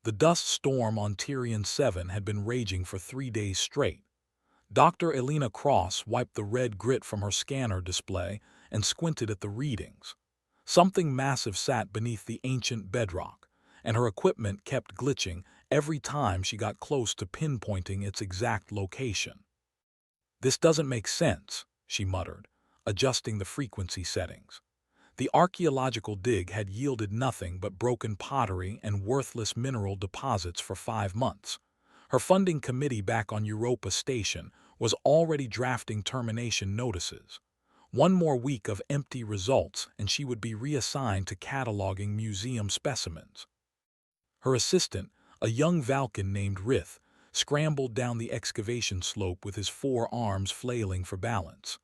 The dust storm on Tyrion 7 had been raging for 3 days straight. Dr. Elena Cross wiped the red grit from her scanner display and squinted at the readings. Something massive sat beneath the ancient bedrock, and her equipment kept glitching every time she got close to pinpointing its exact location. "This doesn't make sense," she muttered, adjusting the frequency settings. The archaeological dig had yielded nothing but broken pottery and worthless mineral deposits for 5 months. Her funding committee back on Europa Station was already drafting termination notices. One more week of empty results and she would be reassigned to cataloging museum specimens. Her assistant, a young Valkan named Rith, scrambled down the excavation slope with his 4 arms flailing for balance.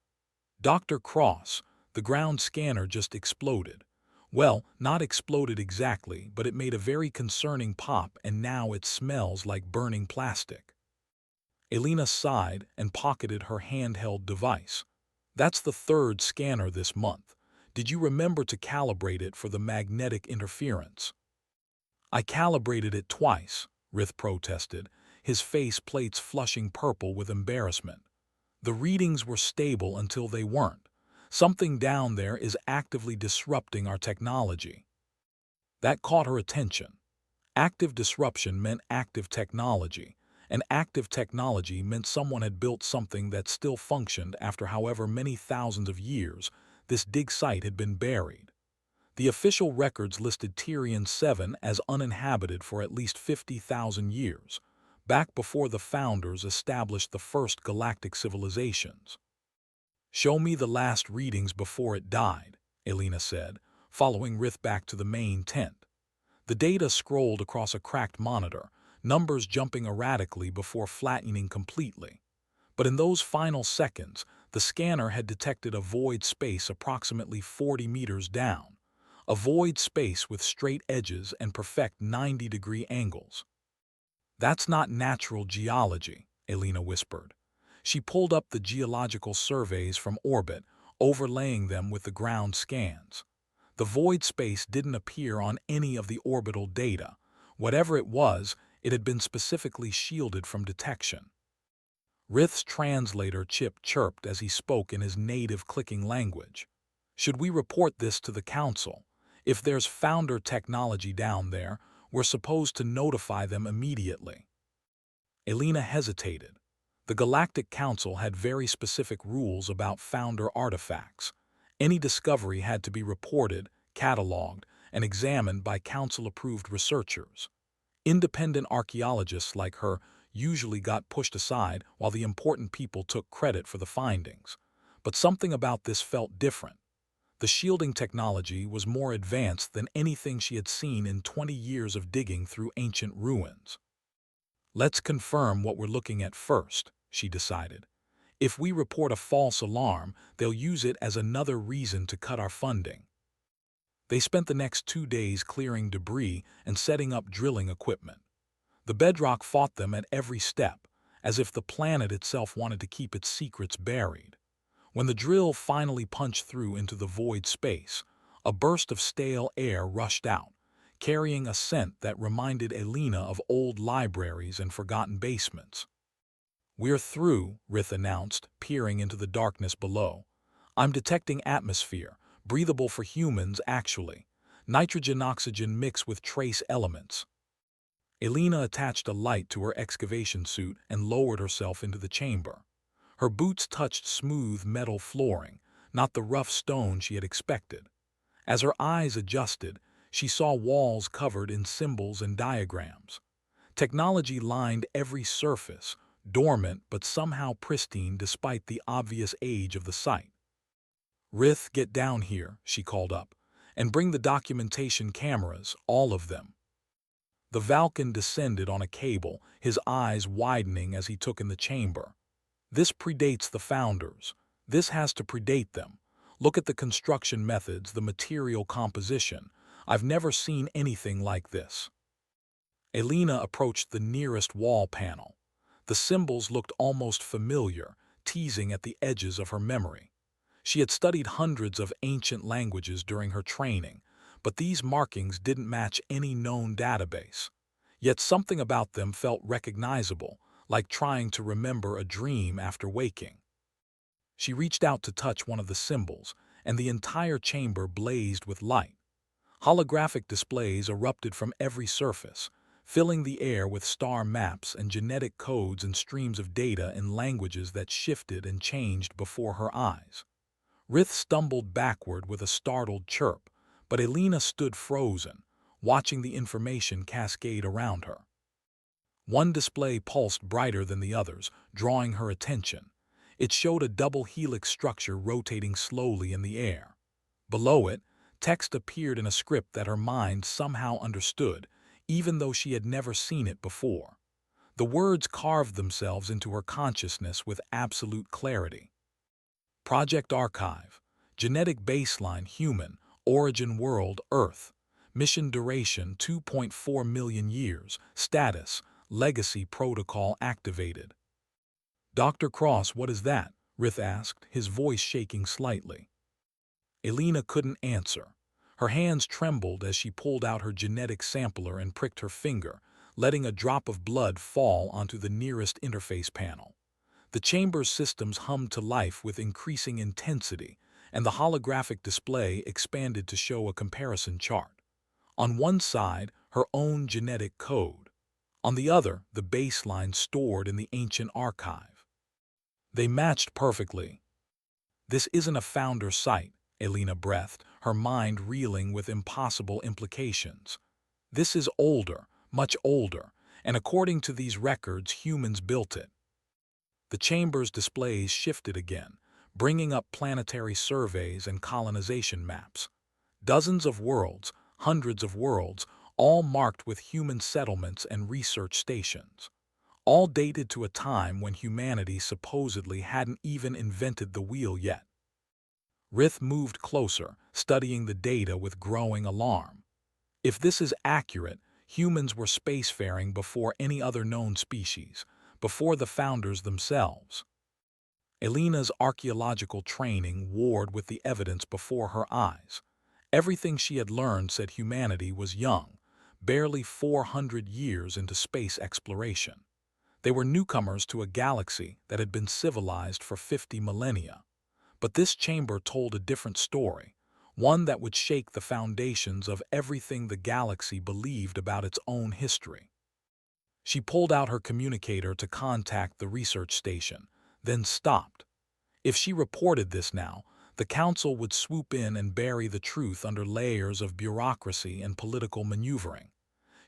"Dr. Cross, the ground scanner just exploded." "Well, not exploded exactly, but it made a very concerning pop and now it smells like burning plastic." Elena sighed and pocketed her handheld device. "That's the 3rd scanner this month. Did you remember to calibrate it for the magnetic interference?" "I calibrated it twice," Rith protested, his face plates flushing purple with embarrassment. "The readings were stable until they weren't. Something down there is actively disrupting our technology." That caught her attention. Active disruption meant active technology, and active technology meant someone had built something that still functioned after however many thousands of years this dig site had been buried. The official records listed Tyrion 7 as uninhabited for at least 50,000 years, back before the Founders established the first galactic civilizations. "Show me the last readings before it died," Elena said, following Rith back to the main tent. The data scrolled across a cracked monitor, numbers jumping erratically before flattening completely. But in those final seconds, the scanner had detected a void space approximately 40 meters down, a void space with straight edges and perfect 90-degree angles. "That's not natural geology," Elena whispered. She pulled up the geological surveys from orbit, overlaying them with the ground scans. The void space didn't appear on any of the orbital data. Whatever it was, it had been specifically shielded from detection. Rith's translator chip chirped as he spoke in his native clicking language. "Should we report this to the Council? If there's Founder technology down there, we're supposed to notify them immediately." Elena hesitated. The Galactic Council had very specific rules about Founder artifacts. Any discovery had to be reported, cataloged, and examined by Council-approved researchers. Independent archaeologists like her usually got pushed aside while the important people took credit for the findings. But something about this felt different. The shielding technology was more advanced than anything she had seen in 20 years of digging through ancient ruins. "Let's confirm what we're looking at first," she decided. "If we report a false alarm, they'll use it as another reason to cut our funding." They spent the next 2 days clearing debris and setting up drilling equipment. The bedrock fought them at every step, as if the planet itself wanted to keep its secrets buried. When the drill finally punched through into the void space, a burst of stale air rushed out, carrying a scent that reminded Elena of old libraries and forgotten basements. "We're through," Rith announced, peering into the darkness below. "I'm detecting atmosphere, breathable for humans actually. Nitrogen-oxygen mix with trace elements." Elena attached a light to her excavation suit and lowered herself into the chamber. Her boots touched smooth metal flooring, not the rough stone she had expected. As her eyes adjusted, she saw walls covered in symbols and diagrams. Technology lined every surface, dormant but somehow pristine despite the obvious age of the site. "Rith, get down here," she called up, "and bring the documentation cameras, all of them." The Valkan descended on a cable, his eyes widening as he took in the chamber. "This predates the Founders. This has to predate them. Look at the construction methods, the material composition. I've never seen anything like this." Elena approached the nearest wall panel. The symbols looked almost familiar, teasing at the edges of her memory. She had studied hundreds of ancient languages during her training, but these markings didn't match any known database. Yet something about them felt recognizable, like trying to remember a dream after waking. She reached out to touch one of the symbols, and the entire chamber blazed with light. Holographic displays erupted from every surface, filling the air with star maps and genetic codes and streams of data in languages that shifted and changed before her eyes. Rith stumbled backward with a startled chirp, but Elena stood frozen, watching the information cascade around her. One display pulsed brighter than the others, drawing her attention. It showed a double helix structure rotating slowly in the air. Below it, text appeared in a script that her mind somehow understood, even though she had never seen it before. The words carved themselves into her consciousness with absolute clarity. Project Archive, Genetic Baseline Human, Origin World Earth, Mission Duration 2.4 million years, Status, Legacy Protocol activated. Dr. Cross, what is that? Rith asked, his voice shaking slightly. Elena couldn't answer. Her hands trembled as she pulled out her genetic sampler and pricked her finger, letting a drop of blood fall onto the nearest interface panel. The chamber's systems hummed to life with increasing intensity, and the holographic display expanded to show a comparison chart. On one side, her own genetic code. On the other, the baseline stored in the ancient archive. They matched perfectly. This isn't a founder site, Elena breathed, her mind reeling with impossible implications. This is older, much older, and according to these records, humans built it. The chamber's displays shifted again, bringing up planetary surveys and colonization maps. Dozens of worlds, hundreds of worlds, all marked with human settlements and research stations. All dated to a time when humanity supposedly hadn't even invented the wheel yet. Rith moved closer, studying the data with growing alarm. If this is accurate, humans were spacefaring before any other known species, before the founders themselves. Elena's archaeological training warred with the evidence before her eyes. Everything she had learned said humanity was young, barely 400 years into space exploration. They were newcomers to a galaxy that had been civilized for 50 millennia. But this chamber told a different story, one that would shake the foundations of everything the galaxy believed about its own history. She pulled out her communicator to contact the research station, then stopped. If she reported this now, the council would swoop in and bury the truth under layers of bureaucracy and political maneuvering.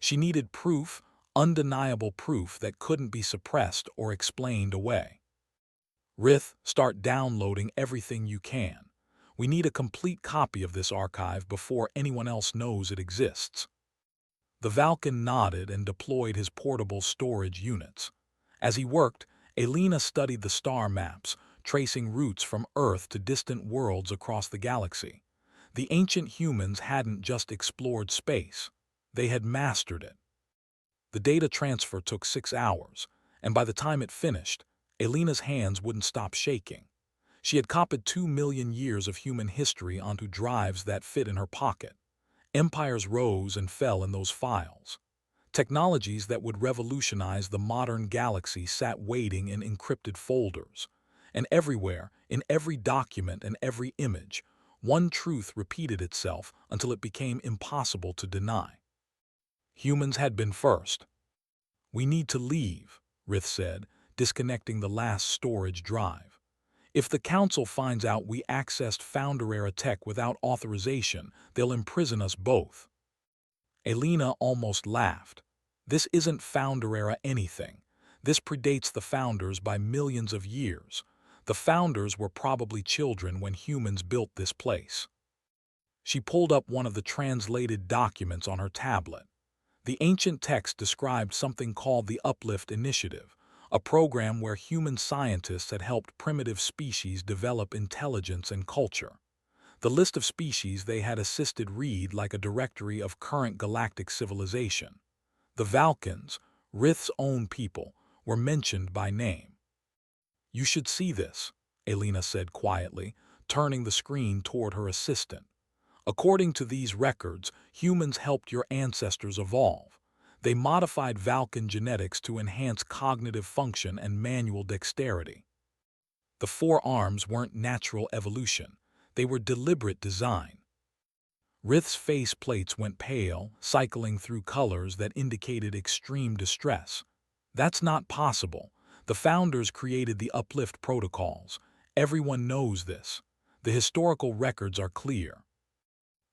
She needed proof, undeniable proof that couldn't be suppressed or explained away. Rith, start downloading everything you can. We need a complete copy of this archive before anyone else knows it exists. The Valken nodded and deployed his portable storage units. As he worked, Elena studied the star maps, tracing routes from Earth to distant worlds across the galaxy. The ancient humans hadn't just explored space, they had mastered it. The data transfer took 6 hours, and by the time it finished, Elena's hands wouldn't stop shaking. She had copied 2 million years of human history onto drives that fit in her pocket. Empires rose and fell in those files. Technologies that would revolutionize the modern galaxy sat waiting in encrypted folders. And everywhere, in every document and every image, one truth repeated itself until it became impossible to deny. Humans had been first. We need to leave, Rith said, disconnecting the last storage drive. If the council finds out we accessed Founder-era tech without authorization, they'll imprison us both. Elena almost laughed. This isn't Founder-era anything. This predates the Founders by millions of years. The Founders were probably children when humans built this place. She pulled up one of the translated documents on her tablet. The ancient text described something called the Uplift Initiative, a program where human scientists had helped primitive species develop intelligence and culture. The list of species they had assisted read like a directory of current galactic civilization. The Valkens, Rith's own people, were mentioned by name. You should see this, Elena said quietly, turning the screen toward her assistant. According to these records, humans helped your ancestors evolve. They modified Vulcan genetics to enhance cognitive function and manual dexterity. The four arms weren't natural evolution. They were deliberate design. Rith's face plates went pale, cycling through colors that indicated extreme distress. That's not possible. The founders created the uplift protocols. Everyone knows this. The historical records are clear.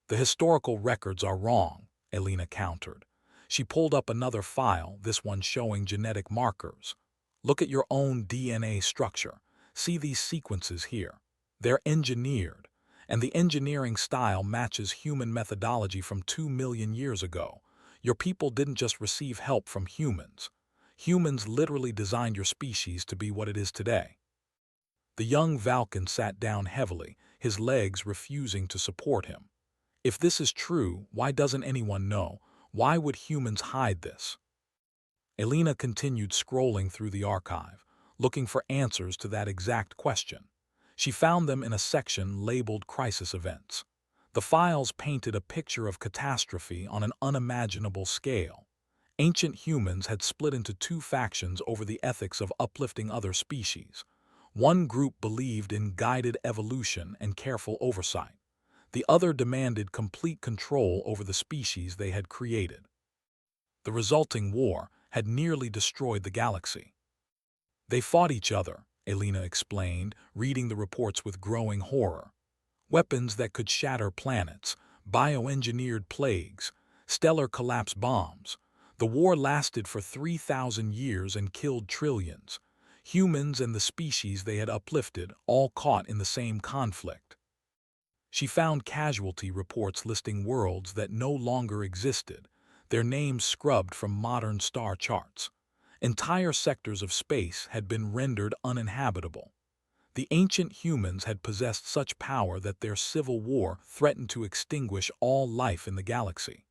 The historical records are wrong, Elena countered. She pulled up another file, this one showing genetic markers. Look at your own DNA structure. See these sequences here. They're engineered, and the engineering style matches human methodology from 2 million years ago. Your people didn't just receive help from humans. Humans literally designed your species to be what it is today. The young Vulcan sat down heavily, his legs refusing to support him. If this is true, why doesn't anyone know? Why would humans hide this? Elena continued scrolling through the archive, looking for answers to that exact question. She found them in a section labeled Crisis Events. The files painted a picture of catastrophe on an unimaginable scale. Ancient humans had split into two factions over the ethics of uplifting other species. One group believed in guided evolution and careful oversight. The other demanded complete control over the species they had created. The resulting war had nearly destroyed the galaxy. They fought each other, Elena explained, reading the reports with growing horror. Weapons that could shatter planets, bioengineered plagues, stellar collapse bombs. The war lasted for 3,000 years and killed trillions. Humans and the species they had uplifted, all caught in the same conflict. She found casualty reports listing worlds that no longer existed, their names scrubbed from modern star charts. Entire sectors of space had been rendered uninhabitable. The ancient humans had possessed such power that their civil war threatened to extinguish all life in the galaxy.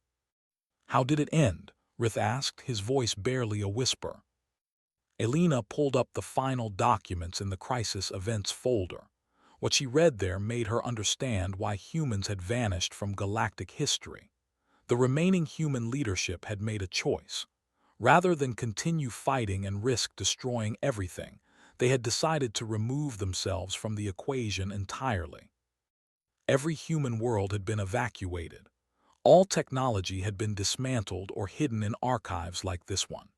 How did it end? Rith asked, his voice barely a whisper. Elena pulled up the final documents in the Crisis Events folder. What she read there made her understand why humans had vanished from galactic history. The remaining human leadership had made a choice. Rather than continue fighting and risk destroying everything, they had decided to remove themselves from the equation entirely. Every human world had been evacuated. All technology had been dismantled or hidden in archives like this one.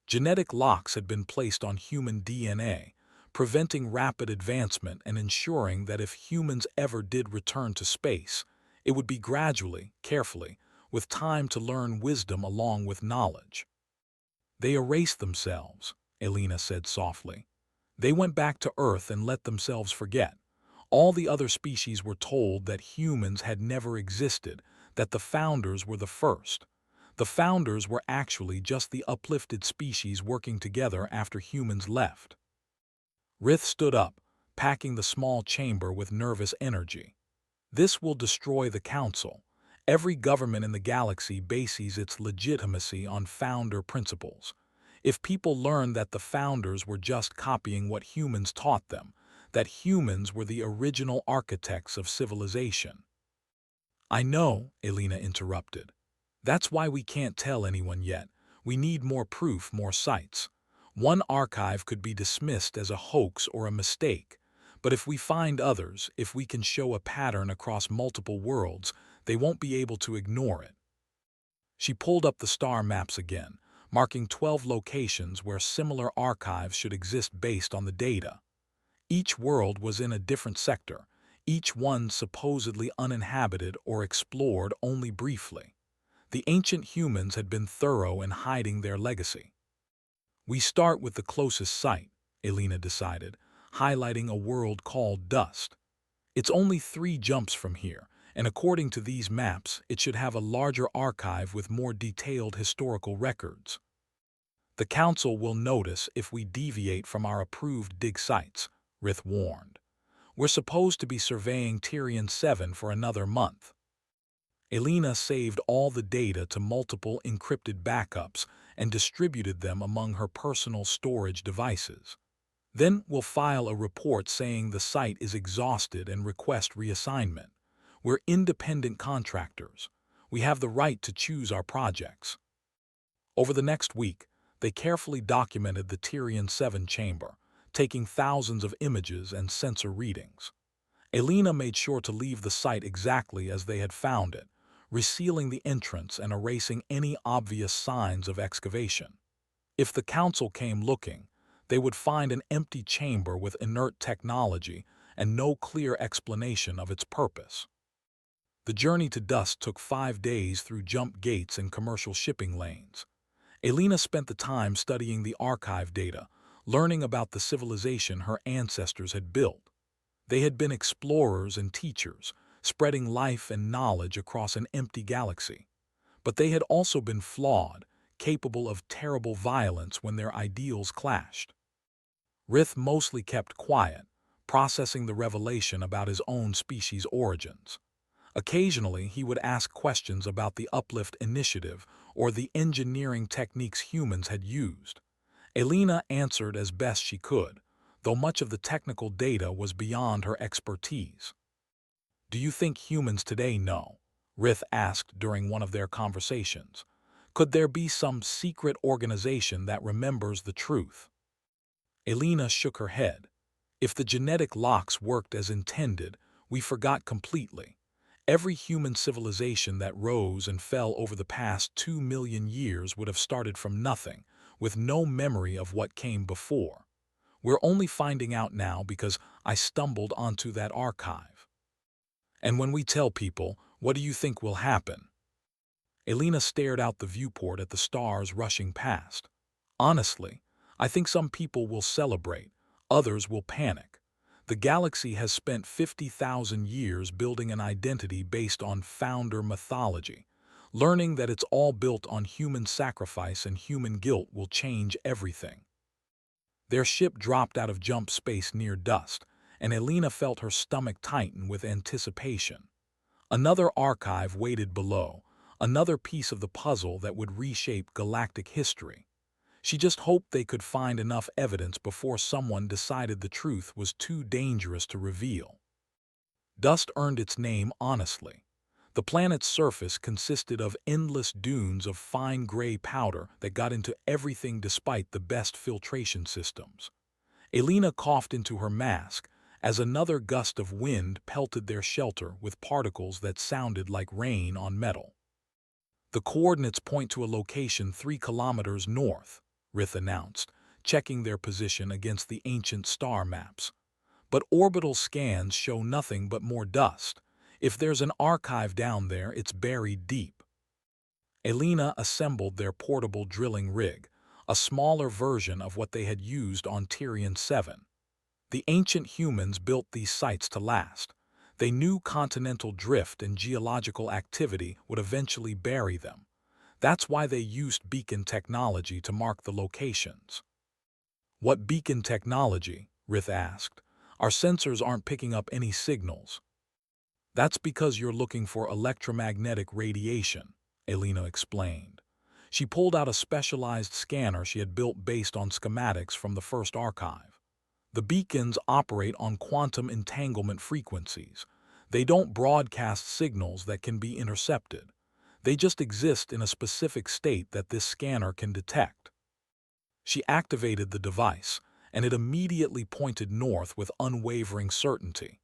Genetic locks had been placed on human DNA, preventing rapid advancement and ensuring that if humans ever did return to space, it would be gradually, carefully, with time to learn wisdom along with knowledge. They erased themselves, Elena said softly. They went back to Earth and let themselves forget. All the other species were told that humans had never existed, that the founders were the first. The founders were actually just the uplifted species working together after humans left. Rith stood up, packing the small chamber with nervous energy. This will destroy the Council. Every government in the galaxy bases its legitimacy on founder principles. If people learn that the founders were just copying what humans taught them, that humans were the original architects of civilization. I know, Elena interrupted. That's why we can't tell anyone yet. We need more proof, more sites. One archive could be dismissed as a hoax or a mistake, but if we find others, if we can show a pattern across multiple worlds, they won't be able to ignore it. She pulled up the star maps again, marking 12 locations where similar archives should exist based on the data. Each world was in a different sector, each one supposedly uninhabited or explored only briefly. The ancient humans had been thorough in hiding their legacy. We start with the closest site, Elena decided, highlighting a world called Dust. It's only 3 jumps from here, and according to these maps, it should have a larger archive with more detailed historical records. The Council will notice if we deviate from our approved dig sites, Rith warned. We're supposed to be surveying Tyrian 7 for another month. Elena saved all the data to multiple encrypted backups and distributed them among her personal storage devices. Then we'll file a report saying the site is exhausted and request reassignment. We're independent contractors. We have the right to choose our projects. Over the next week, they carefully documented the Tyrian-7 chamber, taking thousands of images and sensor readings. Elena made sure to leave the site exactly as they had found it, resealing the entrance and erasing any obvious signs of excavation. If the council came looking, they would find an empty chamber with inert technology and no clear explanation of its purpose. The journey to Dust took 5 days through jump gates and commercial shipping lanes. Elena spent the time studying the archive data, learning about the civilization her ancestors had built. They had been explorers and teachers, spreading life and knowledge across an empty galaxy. But they had also been flawed, capable of terrible violence when their ideals clashed. Rith mostly kept quiet, processing the revelation about his own species' origins. Occasionally, he would ask questions about the Uplift Initiative or the engineering techniques humans had used. Elena answered as best she could, though much of the technical data was beyond her expertise. "Do you think humans today know?" Rith asked during one of their conversations. "Could there be some secret organization that remembers the truth?" Elena shook her head. "If the genetic locks worked as intended, we forgot completely. Every human civilization that rose and fell over the past 2 million years would have started from nothing, with no memory of what came before. We're only finding out now because I stumbled onto that archive." "And when we tell people, what do you think will happen?" Elena stared out the viewport at the stars rushing past. "Honestly, I think some people will celebrate, others will panic. The galaxy has spent 50,000 years building an identity based on founder mythology. Learning that it's all built on human sacrifice and human guilt will change everything." Their ship dropped out of jump space near Dust, and Elena felt her stomach tighten with anticipation. Another archive waited below, another piece of the puzzle that would reshape galactic history. She just hoped they could find enough evidence before someone decided the truth was too dangerous to reveal. Dust earned its name honestly. The planet's surface consisted of endless dunes of fine gray powder that got into everything despite the best filtration systems. Elena coughed into her mask as another gust of wind pelted their shelter with particles that sounded like rain on metal. "The coordinates point to a location 3 kilometers north," Rith announced, checking their position against the ancient star maps. "But orbital scans show nothing but more dust. If there's an archive down there, it's buried deep." Elena assembled their portable drilling rig, a smaller version of what they had used on Tyrian-7. The ancient humans built these sites to last. They knew continental drift and geological activity would eventually bury them. That's why they used beacon technology to mark the locations. "What beacon technology?" Rith asked. "Our sensors aren't picking up any signals." "That's because you're looking for electromagnetic radiation," Elena explained. She pulled out a specialized scanner she had built based on schematics from the first archive. "The beacons operate on quantum entanglement frequencies. They don't broadcast signals that can be intercepted. They just exist in a specific state that this scanner can detect." She activated the device, and it immediately pointed north with unwavering certainty.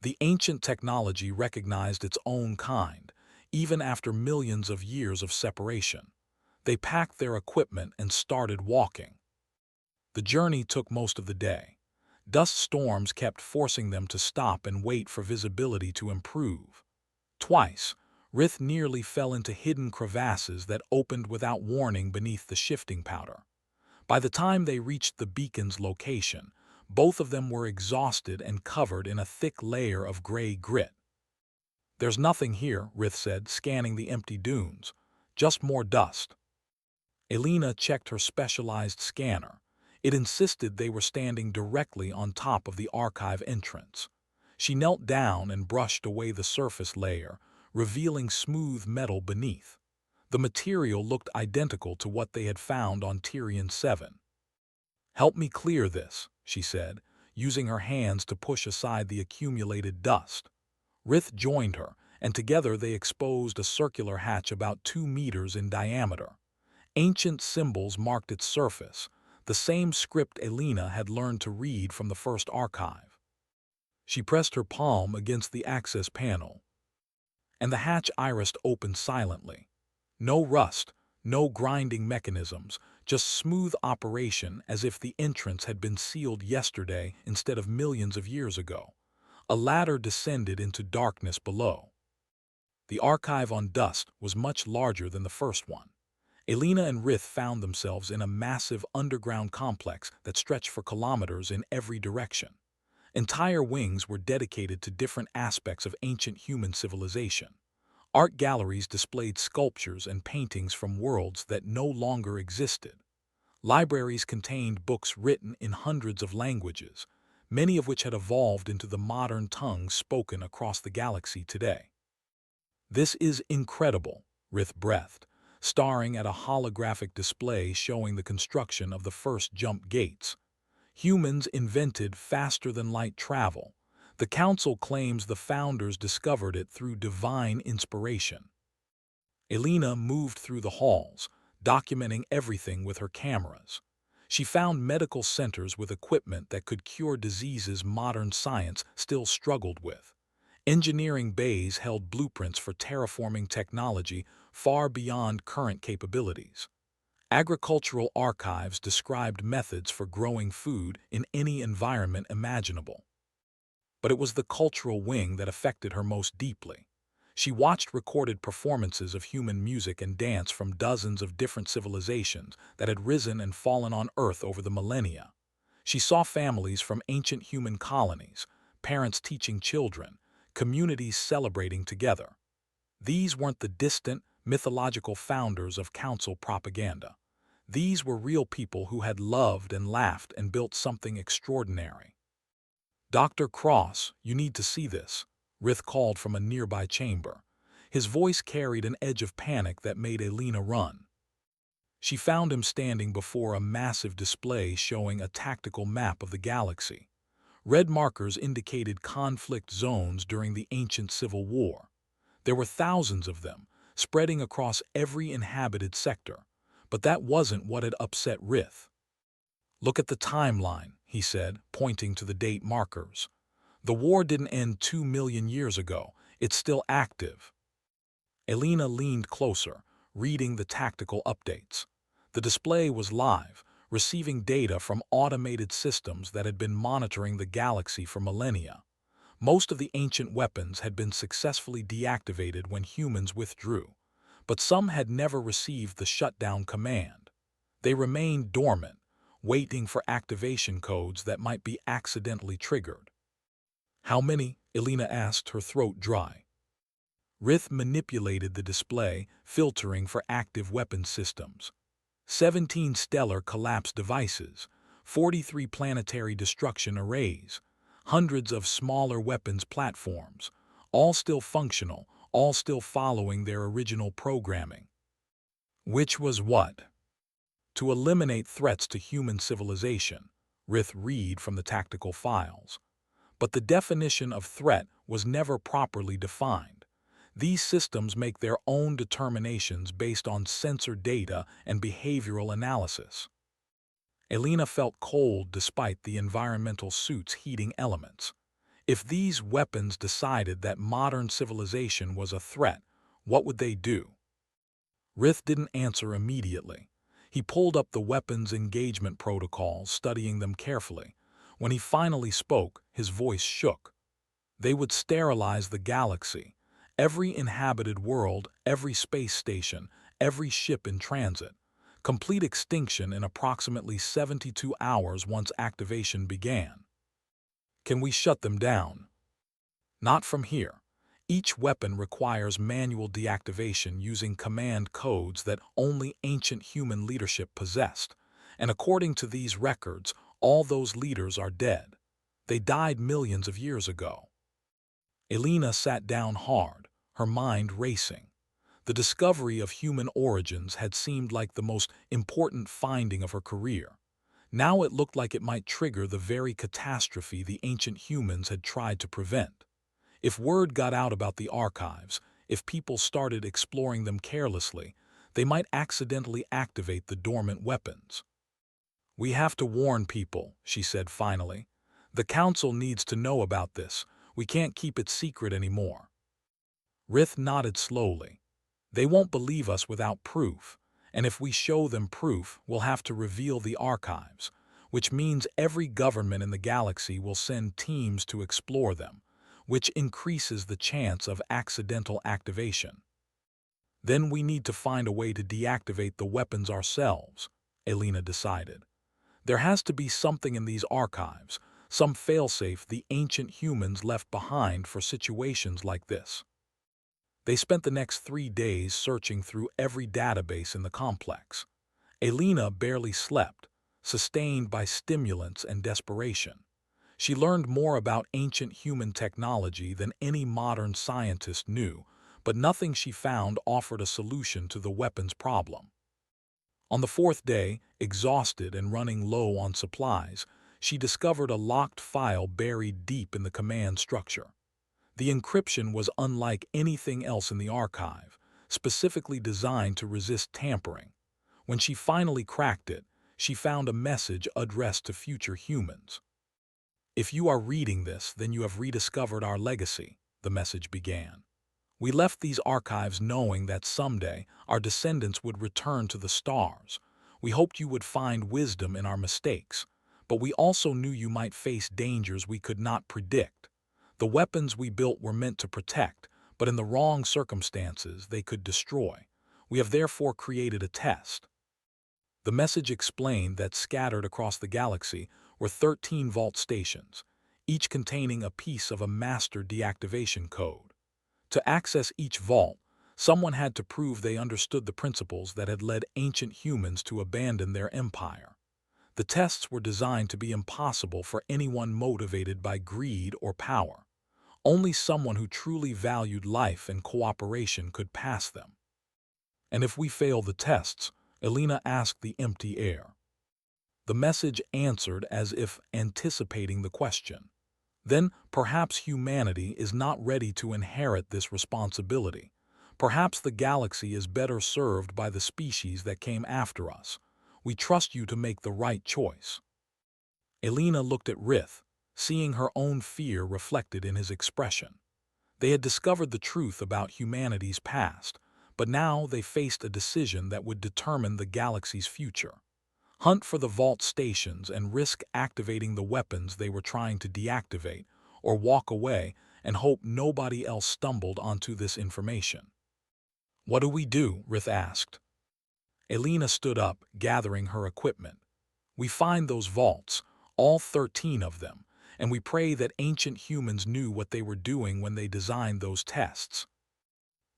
The ancient technology recognized its own kind, even after millions of years of separation. They packed their equipment and started walking. The journey took most of the day. Dust storms kept forcing them to stop and wait for visibility to improve. Twice, Rith nearly fell into hidden crevasses that opened without warning beneath the shifting powder. By the time they reached the beacon's location, both of them were exhausted and covered in a thick layer of gray grit. "There's nothing here," Rith said, scanning the empty dunes. "Just more dust." Elena checked her specialized scanner. It insisted they were standing directly on top of the archive entrance. She knelt down and brushed away the surface layer, revealing smooth metal beneath. The material looked identical to what they had found on Tyrian-7. "Help me clear this," she said, using her hands to push aside the accumulated dust. Rith joined her, and together they exposed a circular hatch about 2 meters in diameter. Ancient symbols marked its surface, the same script Elena had learned to read from the first archive. She pressed her palm against the access panel, and the hatch iris opened silently. No rust, no grinding mechanisms, just smooth operation as if the entrance had been sealed yesterday instead of millions of years ago. A ladder descended into darkness below. The archive on Dust was much larger than the first one. Elena and Rith found themselves in a massive underground complex that stretched for kilometers in every direction. Entire wings were dedicated to different aspects of ancient human civilization. Art galleries displayed sculptures and paintings from worlds that no longer existed. Libraries contained books written in hundreds of languages, many of which had evolved into the modern tongues spoken across the galaxy today. "This is incredible," Rith breathed, staring at a holographic display showing the construction of the first jump gates. Humans invented faster-than-light travel. The Council claims the founders discovered it through divine inspiration. Elena moved through the halls, documenting everything with her cameras. She found medical centers with equipment that could cure diseases modern science still struggled with. Engineering bays held blueprints for terraforming technology far beyond current capabilities. Agricultural archives described methods for growing food in any environment imaginable. But it was the cultural wing that affected her most deeply. She watched recorded performances of human music and dance from dozens of different civilizations that had risen and fallen on Earth over the millennia. She saw families from ancient human colonies, parents teaching children, communities celebrating together. These weren't the distant, mythological founders of council propaganda. These were real people who had loved and laughed and built something extraordinary. "Dr. Cross, you need to see this," Rith called from a nearby chamber. His voice carried an edge of panic that made Elena run. She found him standing before a massive display showing a tactical map of the galaxy. Red markers indicated conflict zones during the ancient Civil War. There were thousands of them, spreading across every inhabited sector. But that wasn't what had upset Rith. "Look at the timeline," he said, pointing to the date markers. "The war didn't end 2 million years ago. It's still active." Elena leaned closer, reading the tactical updates. The display was live, receiving data from automated systems that had been monitoring the galaxy for millennia. Most of the ancient weapons had been successfully deactivated when humans withdrew, but some had never received the shutdown command. They remained dormant, waiting for activation codes that might be accidentally triggered. "How many?" Elena asked, her throat dry. Rith manipulated the display, filtering for active weapon systems. 17 stellar collapse devices, 43 planetary destruction arrays, hundreds of smaller weapons platforms, all still functional, all still following their original programming. Which was what? To eliminate threats to human civilization, Rith read from the tactical files. But the definition of threat was never properly defined. These systems make their own determinations based on sensor data and behavioral analysis. Elena felt cold despite the environmental suit's heating elements. If these weapons decided that modern civilization was a threat, what would they do? Rith didn't answer immediately. He pulled up the weapons engagement protocols, studying them carefully. When he finally spoke, his voice shook. They would sterilize the galaxy. Every inhabited world, every space station, every ship in transit. Complete extinction in approximately 72 hours once activation began. Can we shut them down? Not from here. Each weapon requires manual deactivation using command codes that only ancient human leadership possessed. And according to these records, all those leaders are dead. They died millions of years ago. Elena sat down hard, her mind racing. The discovery of human origins had seemed like the most important finding of her career. Now it looked like it might trigger the very catastrophe the ancient humans had tried to prevent. If word got out about the archives, if people started exploring them carelessly, They might accidentally activate the dormant weapons. "We have to warn people," she said finally. "The Council needs to know about this. We can't keep it secret anymore." Rith nodded slowly. "They won't believe us without proof, and if we show them proof, we'll have to reveal the archives, which means every government in the galaxy will send teams to explore them, which increases the chance of accidental activation. Then we need to find a way to deactivate the weapons ourselves," Elena decided. "There has to be something in these archives, some failsafe the ancient humans left behind for situations like this." They spent the next 3 days searching through every database in the complex. Elena barely slept, sustained by stimulants and desperation. She learned more about ancient human technology than any modern scientist knew, but nothing she found offered a solution to the weapons problem. On the 4th day, exhausted and running low on supplies, she discovered a locked file buried deep in the command structure. The encryption was unlike anything else in the archive, specifically designed to resist tampering. When she finally cracked it, she found a message addressed to future humans. "If you are reading this, then you have rediscovered our legacy," the message began. "We left these archives knowing that someday our descendants would return to the stars. We hoped you would find wisdom in our mistakes, but we also knew you might face dangers we could not predict. The weapons we built were meant to protect, but in the wrong circumstances they could destroy. We have therefore created a test." The message explained that scattered across the galaxy were 13 vault stations, each containing a piece of a master deactivation code. To access each vault, someone had to prove they understood the principles that had led ancient humans to abandon their empire. The tests were designed to be impossible for anyone motivated by greed or power. Only someone who truly valued life and cooperation could pass them. "And if we fail the tests?" Elena asked the empty air. The message answered as if anticipating the question. "Then perhaps humanity is not ready to inherit this responsibility. Perhaps the galaxy is better served by the species that came after us. We trust you to make the right choice." Elena looked at Rith, seeing her own fear reflected in his expression. They had discovered the truth about humanity's past, but now they faced a decision that would determine the galaxy's future. Hunt for the vault stations and risk activating the weapons they were trying to deactivate, or walk away and hope nobody else stumbled onto this information. "What do we do?" Rith asked. Elena stood up, gathering her equipment. "We find those vaults, all 13 of them, and we pray that ancient humans knew what they were doing when they designed those tests."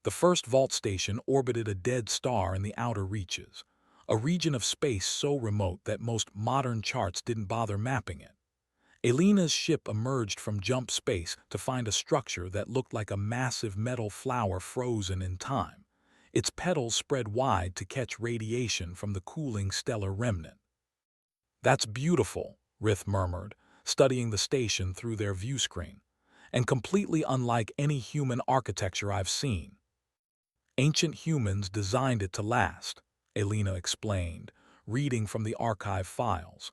The first vault station orbited a dead star in the outer reaches, a region of space so remote that most modern charts didn't bother mapping it. Elena's ship emerged from jump space to find a structure that looked like a massive metal flower frozen in time, its petals spread wide to catch radiation from the cooling stellar remnant. "That's beautiful," Rith murmured, studying the station through their view screen, "and completely unlike any human architecture I've seen." "Ancient humans designed it to last," Elena explained, reading from the archive files.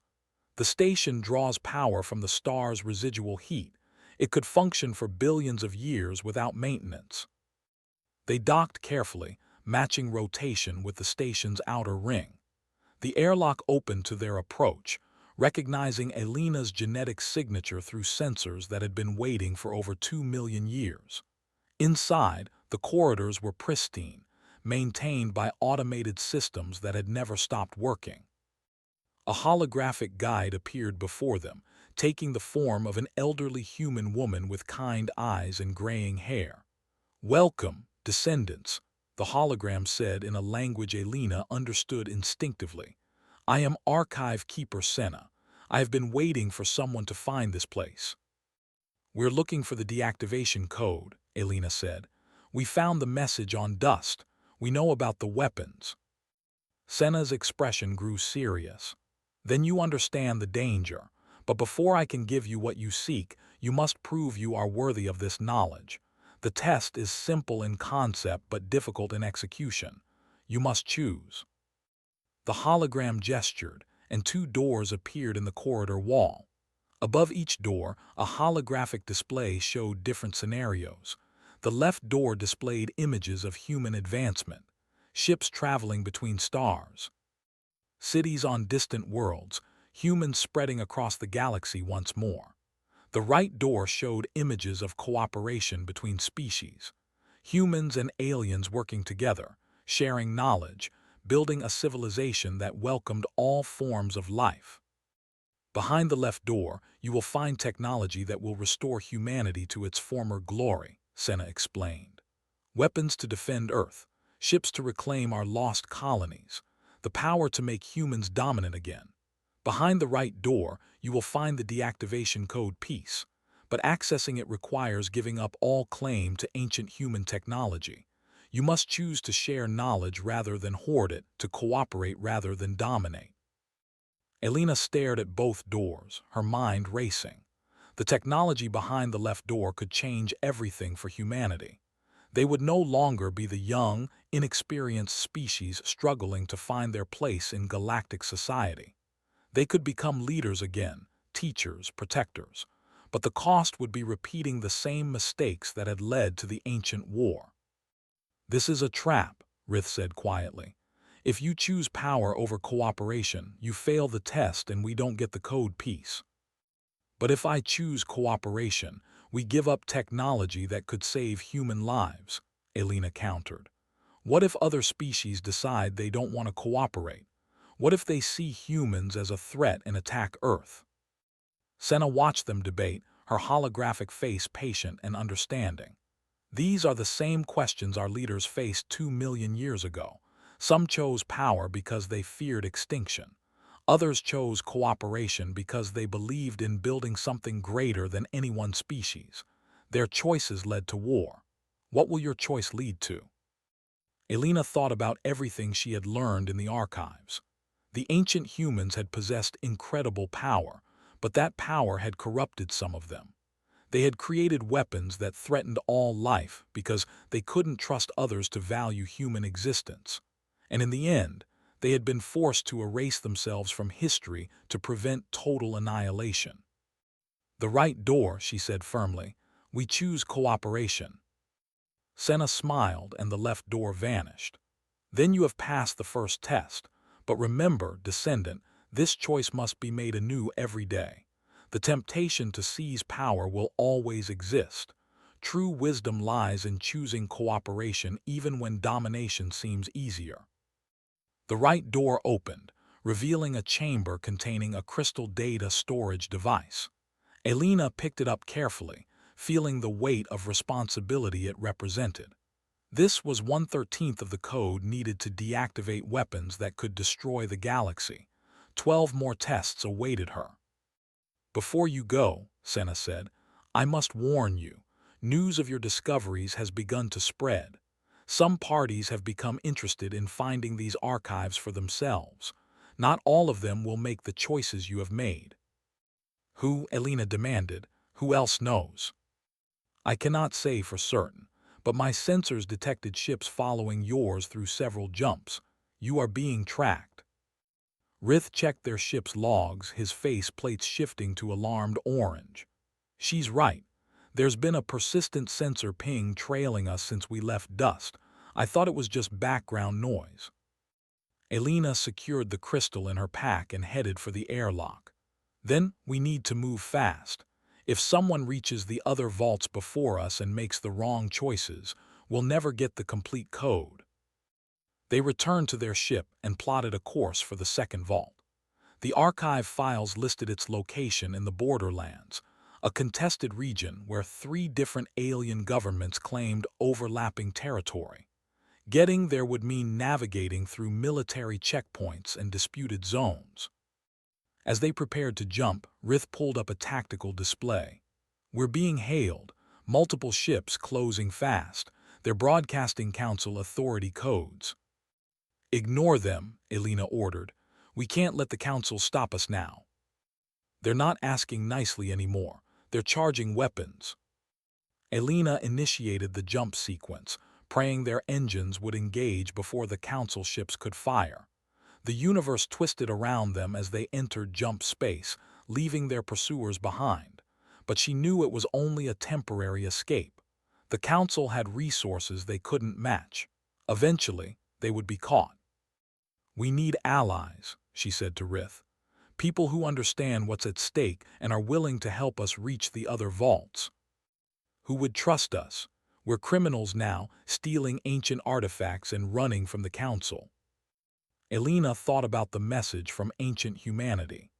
"The station draws power from the star's residual heat. It could function for billions of years without maintenance." They docked carefully, matching rotation with the station's outer ring. The airlock opened to their approach, recognizing Elena's genetic signature through sensors that had been waiting for over 2 million years. Inside, the corridors were pristine, maintained by automated systems that had never stopped working. A holographic guide appeared before them, taking the form of an elderly human woman with kind eyes and graying hair. "Welcome, descendants," the hologram said in a language Elena understood instinctively. "I am Archive Keeper Senna. I have been waiting for someone to find this place." "We're looking for the deactivation code," Elena said. "We found the message on dust. We know about the weapons." Senna's expression grew serious. "Then you understand the danger. But before I can give you what you seek, you must prove you are worthy of this knowledge. The test is simple in concept but difficult in execution. You must choose. The hologram gestured, and two doors appeared in the corridor wall. Above each door, a holographic display showed different scenarios. The left door displayed images of human advancement, ships traveling between stars, cities on distant worlds, humans spreading across the galaxy once more. The right door showed images of cooperation between species, humans and aliens working together, sharing knowledge, building a civilization that welcomed all forms of life. Behind the left door, you will find technology that will restore humanity to its former glory, Senna explained. Weapons to defend Earth, ships to reclaim our lost colonies, the power to make humans dominant again. Behind the right door, you will find the deactivation code Peace, but accessing it requires giving up all claim to ancient human technology. You must choose to share knowledge rather than hoard it, to cooperate rather than dominate. Elena stared at both doors, her mind racing. The technology behind the left door could change everything for humanity. They would no longer be the young, inexperienced species struggling to find their place in galactic society. They could become leaders again, teachers, protectors. But the cost would be repeating the same mistakes that had led to the ancient war. "This is a trap," Rith said quietly. "If you choose power over cooperation, you fail the test and we don't get the code Peace. But if I choose cooperation, we give up technology that could save human lives," Elena countered. "What if other species decide they don't want to cooperate? What if they see humans as a threat and attack Earth?" Senna watched them debate, her holographic face patient and understanding. "These are the same questions our leaders faced 2 million years ago. Some chose power because they feared extinction. Others chose cooperation because they believed in building something greater than any one species. Their choices led to war. What will your choice lead to?" Elena thought about everything she had learned in the archives. The ancient humans had possessed incredible power, but that power had corrupted some of them. They had created weapons that threatened all life because they couldn't trust others to value human existence. And in the end, they had been forced to erase themselves from history to prevent total annihilation. "The right door," she said firmly. "We choose cooperation." Senna smiled and the left door vanished. "Then you have passed the first test. But remember, descendant, this choice must be made anew every day. The temptation to seize power will always exist. True wisdom lies in choosing cooperation even when domination seems easier." The right door opened, revealing a chamber containing a crystal data storage device. Elena picked it up carefully, feeling the weight of responsibility it represented. This was 1/13 of the code needed to deactivate weapons that could destroy the galaxy. 12 more tests awaited her. "Before you go," Senna said, "I must warn you. News of your discoveries has begun to spread. Some parties have become interested in finding these archives for themselves. Not all of them will make the choices you have made." "Who?" Elena demanded. "Who else knows?" "I cannot say for certain, but my sensors detected ships following yours through several jumps. You are being tracked." Rith checked their ship's logs, his face plates shifting to alarmed orange. "She's right. There's been a persistent sensor ping trailing us since we left Dust. I thought it was just background noise." Elena secured the crystal in her pack and headed for the airlock. "Then we need to move fast. If someone reaches the other vaults before us and makes the wrong choices, we'll never get the complete code." They returned to their ship and plotted a course for the second vault. The archive files listed its location in the Borderlands, a contested region where 3 different alien governments claimed overlapping territory. Getting there would mean navigating through military checkpoints and disputed zones. As they prepared to jump, Rith pulled up a tactical display. "We're being hailed, multiple ships closing fast. They're broadcasting Council authority codes." "Ignore them," Elena ordered. "We can't let the Council stop us now. They're not asking nicely anymore. They're charging weapons." Elena initiated the jump sequence, praying their engines would engage before the Council ships could fire. The universe twisted around them as they entered jump space, leaving their pursuers behind. But she knew it was only a temporary escape. The Council had resources they couldn't match. Eventually, they would be caught. "We need allies," she said to Rith. "People who understand what's at stake and are willing to help us reach the other vaults. Who would trust us? We're criminals now, stealing ancient artifacts and running from the Council." Elena thought about the message from ancient humanity.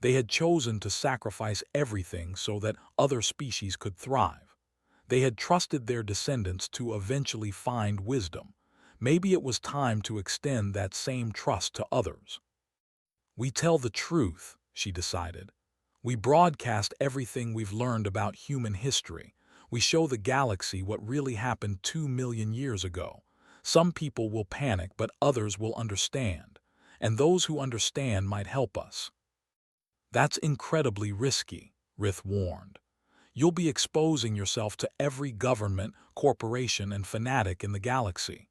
They had chosen to sacrifice everything so that other species could thrive. They had trusted their descendants to eventually find wisdom. Maybe it was time to extend that same trust to others. "We tell the truth," she decided. "We broadcast everything we've learned about human history. We show the galaxy what really happened 2 million years ago. Some people will panic, but others will understand. And those who understand might help us." "That's incredibly risky," Rith warned. "You'll be exposing yourself to every government, corporation, and fanatic in the galaxy."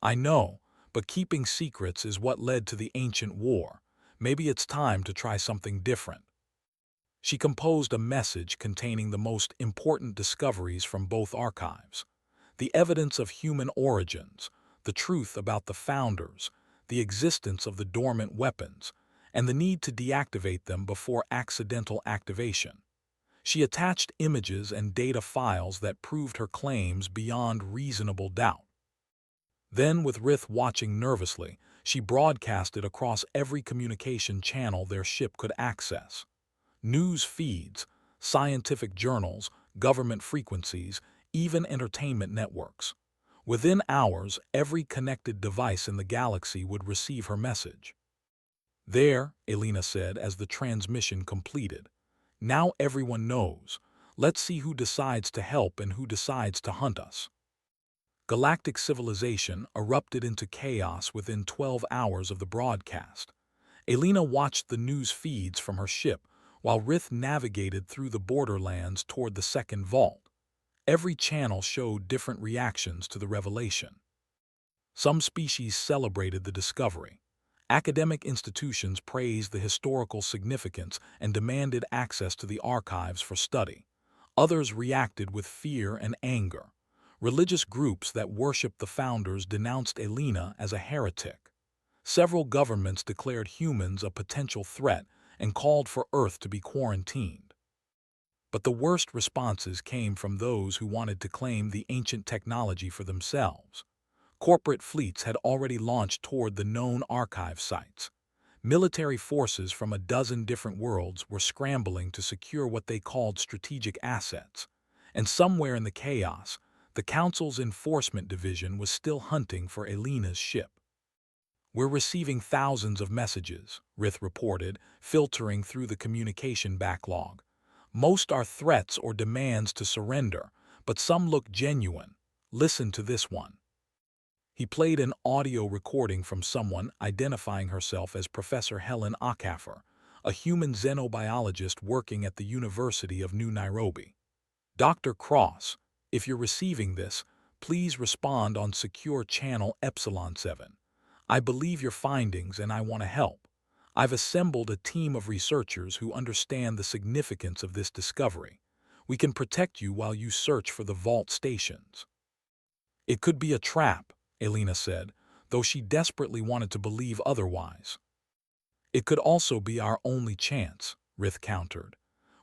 "I know, but keeping secrets is what led to the ancient war. Maybe it's time to try something different." She composed a message containing the most important discoveries from both archives. The evidence of human origins, the truth about the founders, the existence of the dormant weapons, and the need to deactivate them before accidental activation. She attached images and data files that proved her claims beyond reasonable doubt. Then, with Rith watching nervously, she broadcasted across every communication channel their ship could access. News feeds, scientific journals, government frequencies, even entertainment networks. Within hours, every connected device in the galaxy would receive her message. "There," Elena said as the transmission completed. "Now everyone knows. Let's see who decides to help and who decides to hunt us." Galactic civilization erupted into chaos within 12 hours of the broadcast. Elena watched the news feeds from her ship, while Rith navigated through the borderlands toward the second vault. Every channel showed different reactions to the revelation. Some species celebrated the discovery. Academic institutions praised the historical significance and demanded access to the archives for study. Others reacted with fear and anger. Religious groups that worshipped the founders denounced Elena as a heretic. Several governments declared humans a potential threat and called for Earth to be quarantined. But the worst responses came from those who wanted to claim the ancient technology for themselves. Corporate fleets had already launched toward the known archive sites. Military forces from a dozen different worlds were scrambling to secure what they called strategic assets. And somewhere in the chaos, the Council's enforcement division was still hunting for Elena's ship. "We're receiving thousands of messages," Rith reported, filtering through the communication backlog. "Most are threats or demands to surrender, but some look genuine. Listen to this one." He played an audio recording from someone identifying herself as Professor Helen Akafer, a human xenobiologist working at the University of New Nairobi. "Dr. Cross, if you're receiving this, please respond on secure channel Epsilon 7. I believe your findings and I want to help. I've assembled a team of researchers who understand the significance of this discovery. We can protect you while you search for the vault stations." "It could be a trap," Elena said, though she desperately wanted to believe otherwise. "It could also be our only chance," Rith countered.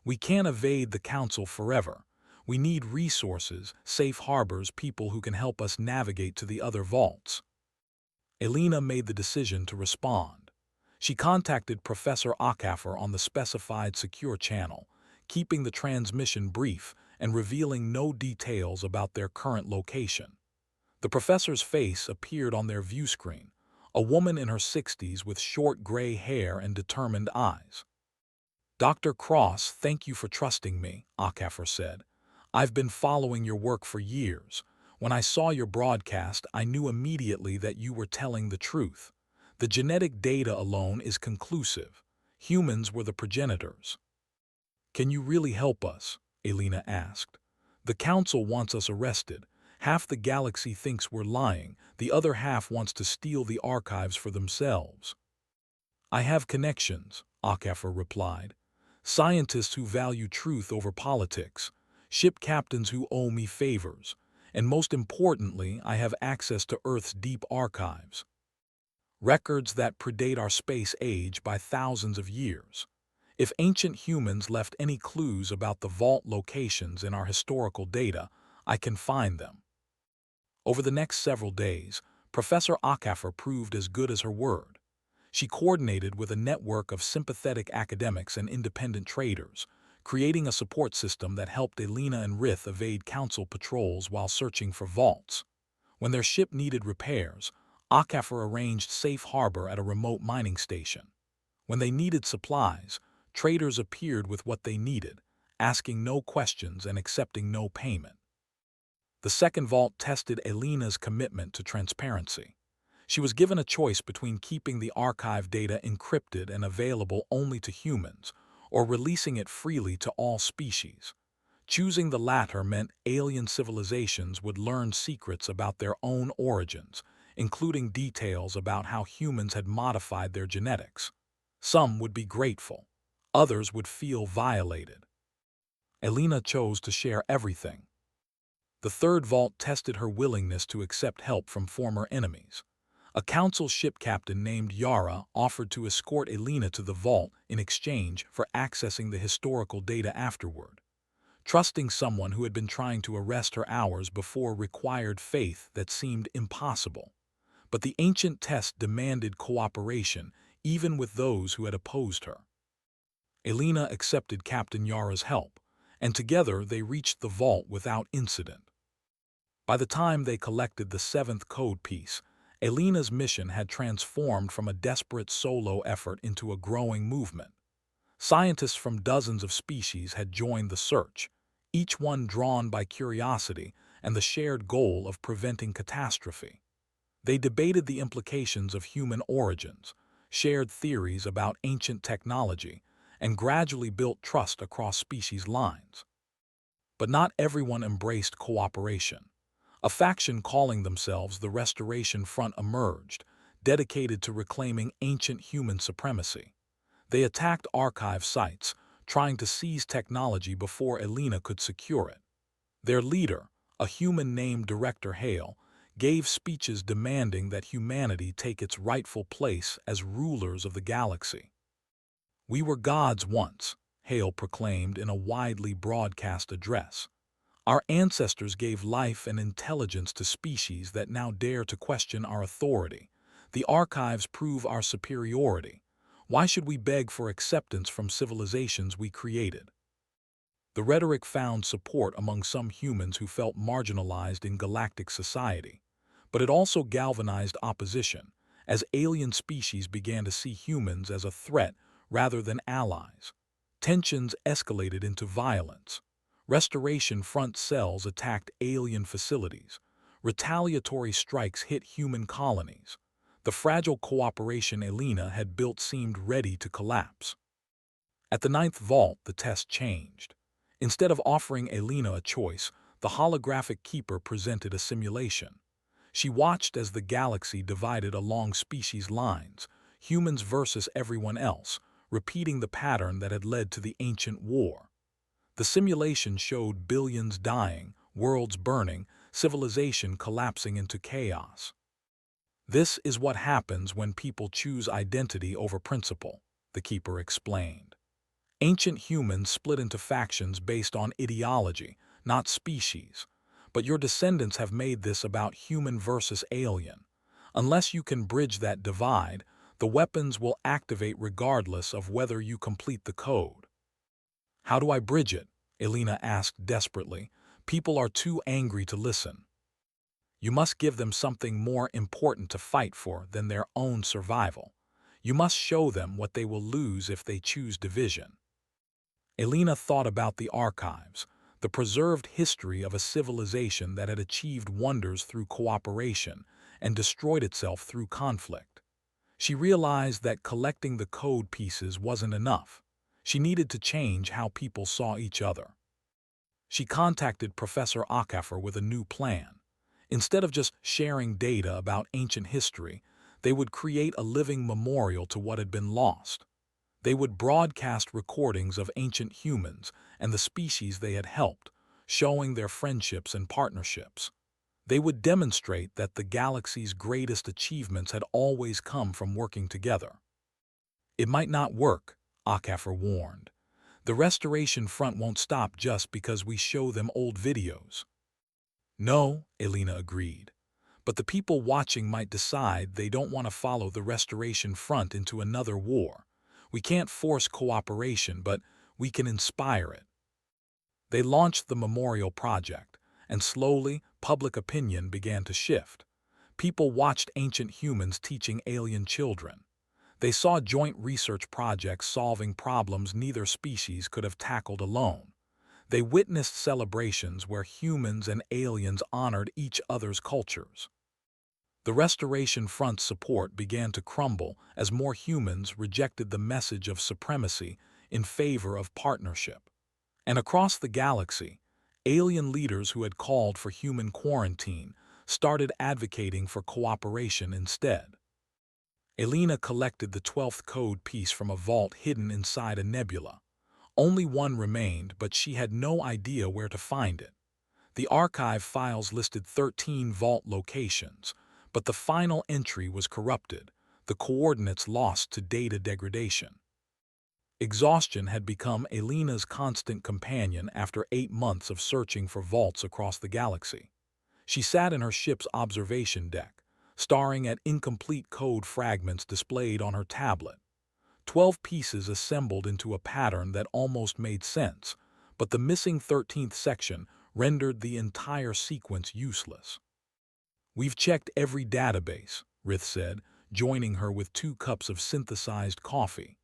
"We can't evade the Council forever. We need resources, safe harbors, people who can help us navigate to the other vaults." Elena made the decision to respond. She contacted Professor Akafer on the specified secure channel, keeping the transmission brief and revealing no details about their current location. The professor's face appeared on their view screen, a woman in her 60s with short gray hair and determined eyes. "Dr. Cross, thank you for trusting me," Akafer said. "I've been following your work for years. When I saw your broadcast, I knew immediately that you were telling the truth. The genetic data alone is conclusive. Humans were the progenitors." "Can you really help us?" Elena asked. "The Council wants us arrested. Half the galaxy thinks we're lying, the other half wants to steal the archives for themselves. I have connections, HFY replied. Scientists who value truth over politics, ship captains who owe me favors, and most importantly, I have access to Earth's deep archives. Records that predate our space age by thousands of years. If ancient humans left any clues about the vault locations in our historical data, I can find them. Over the next several days, Professor HFY proved as good as her word. She coordinated with a network of sympathetic academics and independent traders, creating a support system that helped Elena and Rith evade council patrols while searching for vaults. When their ship needed repairs, HFY arranged safe harbor at a remote mining station. When they needed supplies, traders appeared with what they needed, asking no questions and accepting no payment. The second vault tested Elena's commitment to transparency. She was given a choice between keeping the archive data encrypted and available only to humans, or releasing it freely to all species. Choosing the latter meant alien civilizations would learn secrets about their own origins, including details about how humans had modified their genetics. Some would be grateful. Others would feel violated. Elena chose to share everything. The third vault tested her willingness to accept help from former enemies. A council ship captain named Yara offered to escort Elena to the vault in exchange for accessing the historical data afterward. Trusting someone who had been trying to arrest her hours before required faith that seemed impossible. But the ancient test demanded cooperation, even with those who had opposed her. Elena accepted Captain Yara's help, and together they reached the vault without incident. By the time they collected the seventh code piece, Elena's mission had transformed from a desperate solo effort into a growing movement. Scientists from dozens of species had joined the search, each one drawn by curiosity and the shared goal of preventing catastrophe. They debated the implications of human origins, shared theories about ancient technology, and gradually built trust across species lines. But not everyone embraced cooperation. A faction calling themselves the Restoration Front emerged, dedicated to reclaiming ancient human supremacy. They attacked archive sites, trying to seize technology before Elena could secure it. Their leader, a human named Director Hale, gave speeches demanding that humanity take its rightful place as rulers of the galaxy. "We were gods once," Hale proclaimed in a widely broadcast address. "Our ancestors gave life and intelligence to species that now dare to question our authority. The archives prove our superiority. Why should we beg for acceptance from civilizations we created?" The rhetoric found support among some humans who felt marginalized in galactic society, but it also galvanized opposition, as alien species began to see humans as a threat rather than allies. Tensions escalated into violence. Restoration Front cells attacked alien facilities. Retaliatory strikes hit human colonies. The fragile cooperation Elena had built seemed ready to collapse. At the ninth vault, the test changed. Instead of offering Elena a choice, the holographic keeper presented a simulation. She watched as the galaxy divided along species lines, humans versus everyone else, repeating the pattern that had led to the ancient war. The simulation showed billions dying, worlds burning, civilization collapsing into chaos. "This is what happens when people choose identity over principle," the keeper explained. "Ancient humans split into factions based on ideology, not species. But your descendants have made this about human versus alien. Unless you can bridge that divide, the weapons will activate regardless of whether you complete the code." "How do I bridge it?" Elena asked desperately. "People are too angry to listen." "You must give them something more important to fight for than their own survival. You must show them what they will lose if they choose division." Elena thought about the archives, the preserved history of a civilization that had achieved wonders through cooperation and destroyed itself through conflict. She realized that collecting the code pieces wasn't enough. She needed to change how people saw each other. She contacted Professor HFY with a new plan. Instead of just sharing data about ancient history, they would create a living memorial to what had been lost. They would broadcast recordings of ancient humans and the species they had helped, showing their friendships and partnerships. They would demonstrate that the galaxy's greatest achievements had always come from working together. It might not work, HFY warned. The restoration front won't stop just because we show them old videos. No, Elena agreed. But the people watching might decide they don't want to follow the restoration front into another war. We can't force cooperation, but we can inspire it. They launched the memorial project, and slowly, public opinion began to shift. People watched ancient humans teaching alien children. They saw joint research projects solving problems neither species could have tackled alone. They witnessed celebrations where humans and aliens honored each other's cultures. The Restoration Front's support began to crumble as more humans rejected the message of supremacy in favor of partnership. And across the galaxy, alien leaders who had called for human quarantine started advocating for cooperation instead. Elena collected the 12th code piece from a vault hidden inside a nebula. Only one remained, but she had no idea where to find it. The archive files listed 13 vault locations, but the final entry was corrupted, the coordinates lost to data degradation. Exhaustion had become Elena's constant companion after 8 months of searching for vaults across the galaxy. She sat in her ship's observation deck, staring at incomplete code fragments displayed on her tablet. 12 pieces assembled into a pattern that almost made sense, but the missing 13th section rendered the entire sequence useless. "We've checked every database," Rith said, joining her with 2 cups of synthesized coffee.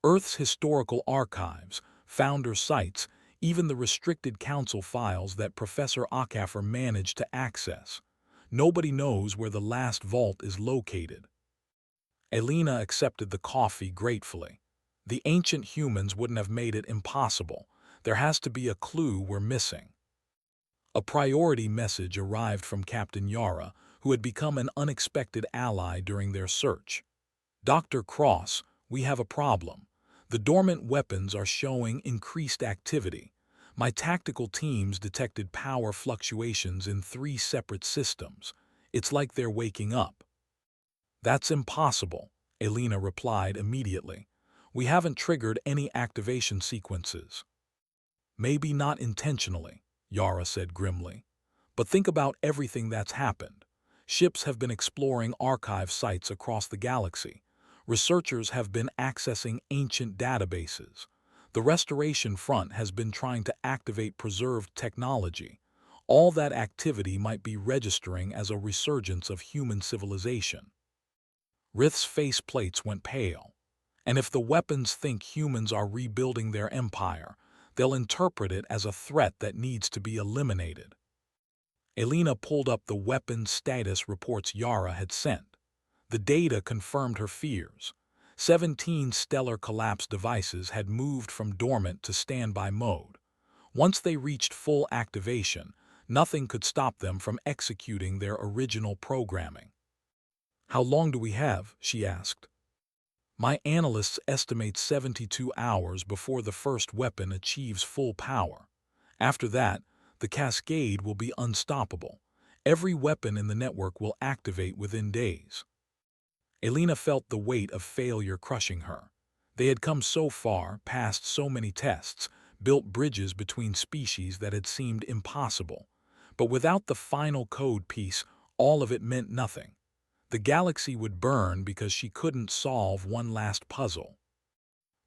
Earth's historical archives, founder sites, even the restricted council files that Professor HFY managed to access. Nobody knows where the last vault is located. Elena accepted the coffee gratefully. The ancient humans wouldn't have made it impossible. There has to be a clue we're missing. A priority message arrived from Captain Yara, who had become an unexpected ally during their search. "Dr. Cross, we have a problem. The dormant weapons are showing increased activity. My tactical teams detected power fluctuations in 3 separate systems. It's like they're waking up." "That's impossible," Elena replied immediately. "We haven't triggered any activation sequences." "Maybe not intentionally," Yara said grimly. "But think about everything that's happened. Ships have been exploring archive sites across the galaxy. Researchers have been accessing ancient databases. The Restoration Front has been trying to activate preserved technology. All that activity might be registering as a resurgence of human civilization." Rith's face plates went pale. "And if the weapons think humans are rebuilding their empire, they'll interpret it as a threat that needs to be eliminated." Elena pulled up the weapons status reports Yara had sent. The data confirmed her fears. 17 stellar collapse devices had moved from dormant to standby mode. Once they reached full activation, nothing could stop them from executing their original programming. "How long do we have?" she asked. "My analysts estimate 72 hours before the first weapon achieves full power. After that, the cascade will be unstoppable. Every weapon in the network will activate within days." Elena felt the weight of failure crushing her. They had come so far, passed so many tests, built bridges between species that had seemed impossible. But without the final code piece, all of it meant nothing. The galaxy would burn because she couldn't solve one last puzzle.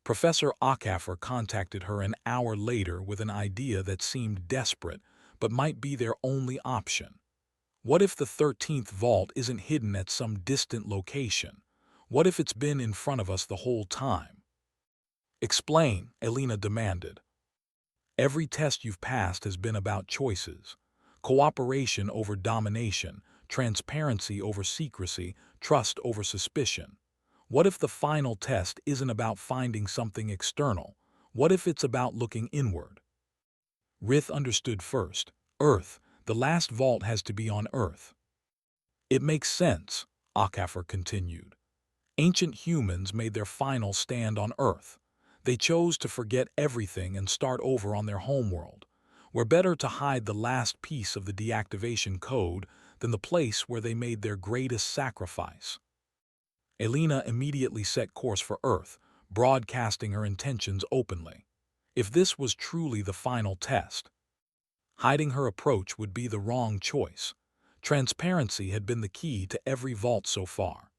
Professor HFY contacted her an hour later with an idea that seemed desperate, but might be their only option. What if the 13th vault isn't hidden at some distant location? What if it's been in front of us the whole time? "Explain," Elena demanded. "Every test you've passed has been about choices. Cooperation over domination, transparency over secrecy, trust over suspicion. What if the final test isn't about finding something external? What if it's about looking inward?" Rith understood first. Earth, The last vault has to be on Earth. It makes sense, HFY continued. Ancient humans made their final stand on Earth. They chose to forget everything and start over on their homeworld. We're better to hide the last piece of the deactivation code than the place where they made their greatest sacrifice. Elena immediately set course for Earth, broadcasting her intentions openly. If this was truly the final test, hiding her approach would be the wrong choice. Transparency had been the key to every vault so far.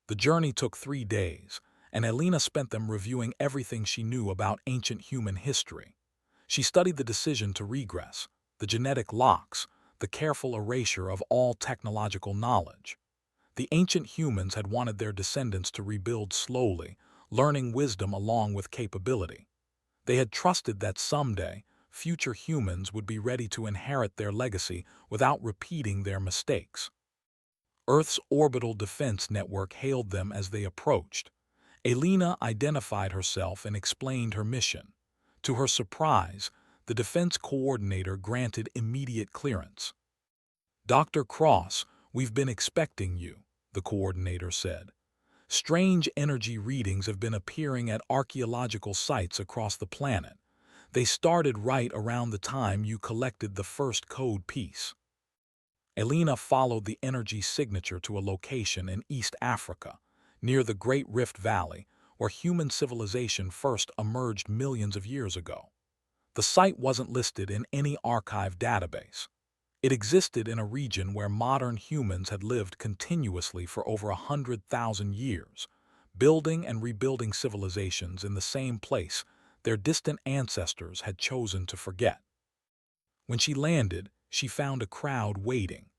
The journey took 3 days, and Elena spent them reviewing everything she knew about ancient human history. She studied the decision to regress, the genetic locks, the careful erasure of all technological knowledge. The ancient humans had wanted their descendants to rebuild slowly, learning wisdom along with capability. They had trusted that someday, future humans would be ready to inherit their legacy without repeating their mistakes. Earth's orbital defense network hailed them as they approached. Elena identified herself and explained her mission. To her surprise, the defense coordinator granted immediate clearance. "Dr. Cross, we've been expecting you," the coordinator said. "Strange energy readings have been appearing at archaeological sites across the planet. They started right around the time you collected the first code piece." Elena followed the energy signature to a location in East Africa, near the Great Rift Valley, where human civilization first emerged millions of years ago. The site wasn't listed in any archive database. It existed in a region where modern humans had lived continuously for over 100,000 years, building and rebuilding civilizations in the same place their distant ancestors had chosen to forget. When she landed, she found a crowd waiting.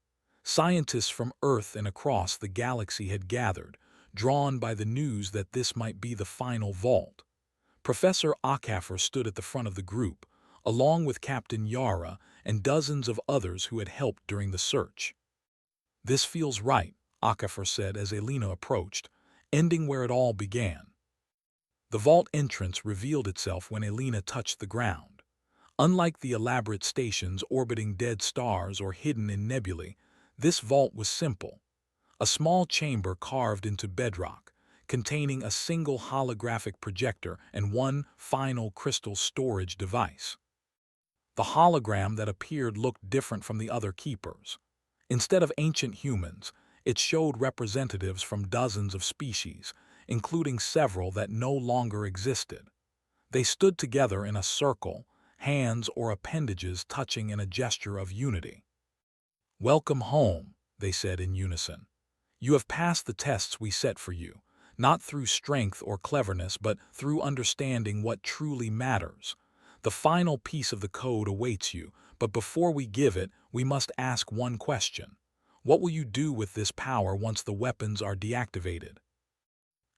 Scientists from Earth and across the galaxy had gathered, drawn by the news that this might be the final vault. Professor HFY stood at the front of the group, along with Captain Yara and dozens of others who had helped during the search. "This feels right," HFY said as Elena approached, ending where it all began. The vault entrance revealed itself when Elena touched the ground. Unlike the elaborate stations orbiting dead stars or hidden in nebulae, this vault was simple. A small chamber carved into bedrock, containing a single holographic projector and one final crystal storage device. The hologram that appeared looked different from the other keepers. Instead of ancient humans, it showed representatives from dozens of species, including several that no longer existed. They stood together in a circle, hands or appendages touching in a gesture of unity. "Welcome home," they said in unison. "You have passed the tests we set for you, not through strength or cleverness, but through understanding what truly matters. The final piece of the code awaits you, but before we give it, we must ask one question. What will you do with this power once the weapons are deactivated?"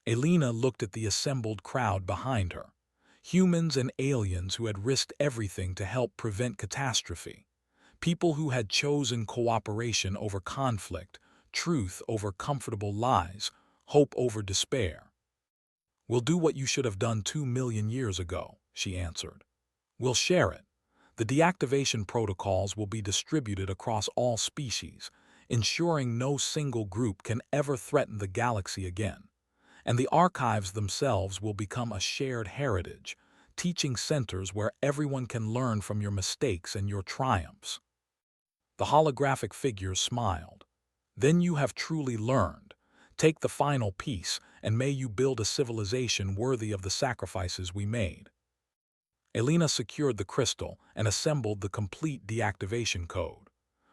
Elena looked at the assembled crowd behind her. Humans and aliens who had risked everything to help prevent catastrophe. People who had chosen cooperation over conflict, truth over comfortable lies, hope over despair. "We'll do what you should have done 2 million years ago," she answered. "We'll share it. The deactivation protocols will be distributed across all species, ensuring no single group can ever threaten the galaxy again. And the archives themselves will become a shared heritage, teaching centers where everyone can learn from your mistakes and your triumphs." The holographic figure smiled. "Then you have truly learned. Take the final piece, and may you build a civilization worthy of the sacrifices we made." Elena secured the crystal and assembled the complete deactivation code.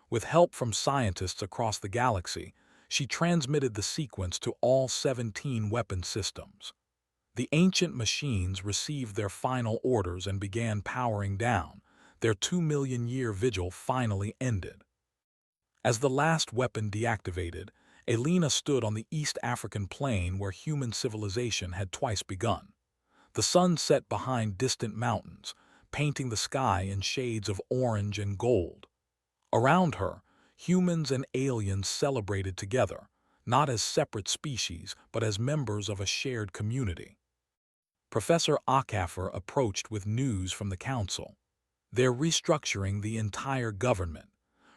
With help from scientists across the galaxy, she transmitted the sequence to all 17 weapon systems. The ancient machines received their final orders and began powering down. Their 2 million-year vigil finally ended. As the last weapon deactivated, Elena stood on the East African plain where human civilization had twice begun. The sun set behind distant mountains, painting the sky in shades of orange and gold. Around her, humans and aliens celebrated together, not as separate species, but as members of a shared community. Professor HFY approached with news from the council. "They're restructuring the entire government.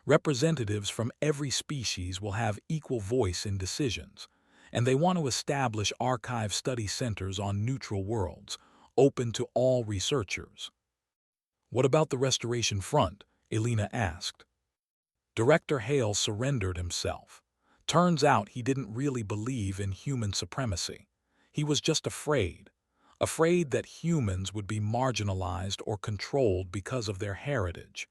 Representatives from every species will have equal voice in decisions, and they want to establish archive study centers on neutral worlds, open to all researchers. What about the Restoration Front? Elena asked. Director Hale surrendered himself. Turns out he didn't really believe in human supremacy. He was just afraid that humans would be marginalized or controlled because of their heritage.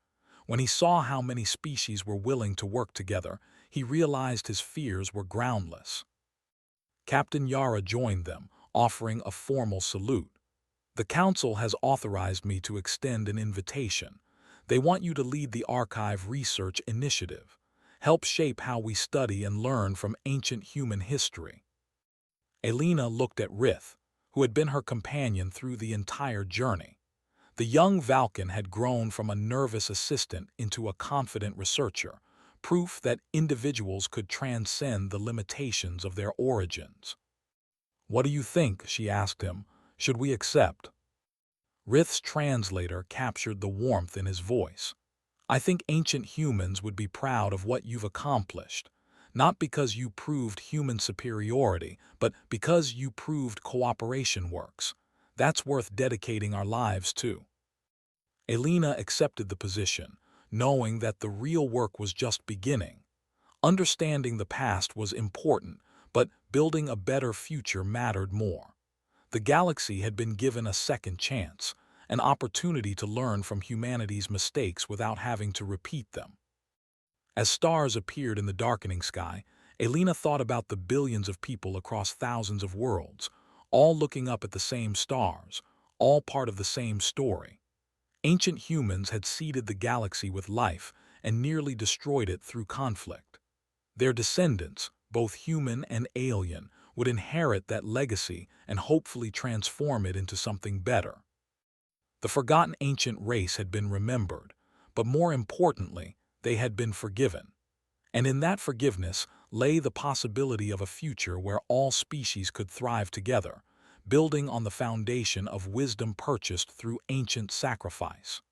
When he saw how many species were willing to work together, he realized his fears were groundless. Captain Yara joined them, offering a formal salute. The Council has authorized me to extend an invitation. They want you to lead the Archive Research Initiative. Help shape how we study and learn from ancient human history. Elena looked at Rith, who had been her companion through the entire journey. The young Valken had grown from a nervous assistant into a confident researcher, proof that individuals could transcend the limitations of their origins. "What do you think?" she asked him. "Should we accept?" Rith's translator captured the warmth in his voice. "I think ancient humans would be proud of what you've accomplished, not because you proved human superiority, but because you proved cooperation works. That's worth dedicating our lives to." Elena accepted the position, knowing that the real work was just beginning. Understanding the past was important, but building a better future mattered more. The galaxy had been given a second chance, an opportunity to learn from humanity's mistakes without having to repeat them. As stars appeared in the darkening sky, Elena thought about the billions of people across thousands of worlds, all looking up at the same stars, all part of the same story. Ancient humans had seeded the galaxy with life and nearly destroyed it through conflict. Their descendants, both human and alien, would inherit that legacy and hopefully transform it into something better. The forgotten ancient race had been remembered, but more importantly, they had been forgiven. And in that forgiveness lay the possibility of a future where all species could thrive together, building on the foundation of wisdom purchased through ancient sacrifice.